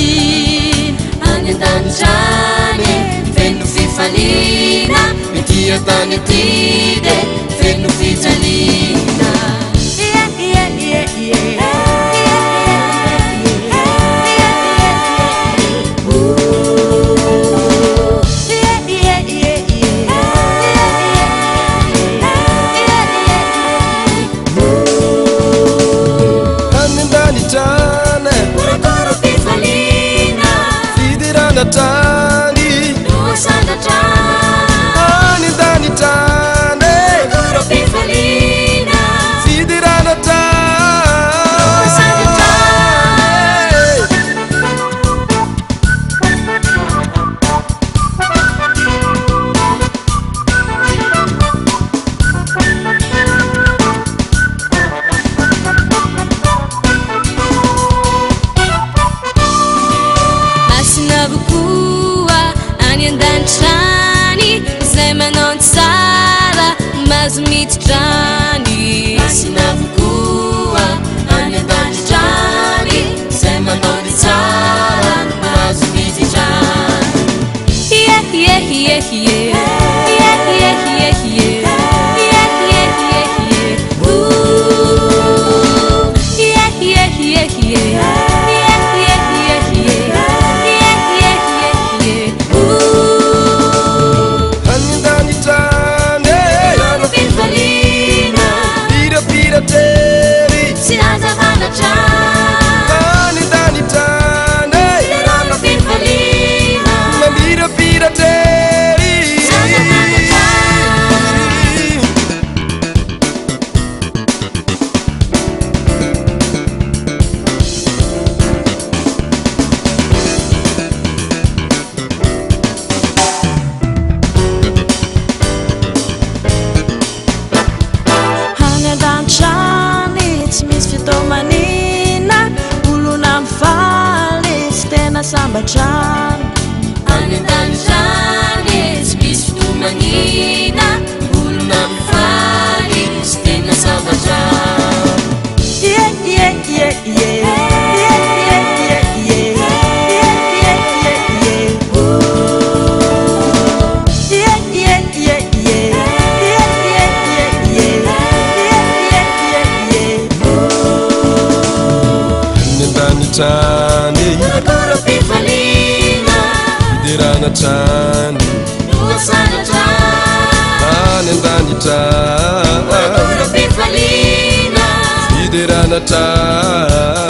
any an-danitany feno fifaliana mitiatany tide feno fijaliana Tani, no sana ani dani tani, guru pifalina, sidirana tani, no sana Dantrani, zemanon tsara, mas mitrani. Masinavukua, any dantrani, zemanon tsara, mas mitrani. Yeah, yeah, yeah, yeah, yeah, yeah, yeah, yeah, yeah, yeah, yeah, yeah. Ooh, yeah, yeah, yeah, yeah. Sambatran, any dantrani, misy fitomanina, olona mifaly, sy tena sambatran. Yeah, yeah, yeah, yeah, yeah, yeah, yeah, yeah, yeah, yeah, yeah, yeah. Ooh, yeah, yeah, yeah, yeah, yeah, yeah, yeah, yeah, yeah, yeah, yeah. Ooh, any danitani. Sidirana tani, no sana ani danitani, guru pifalina, sidirana tani.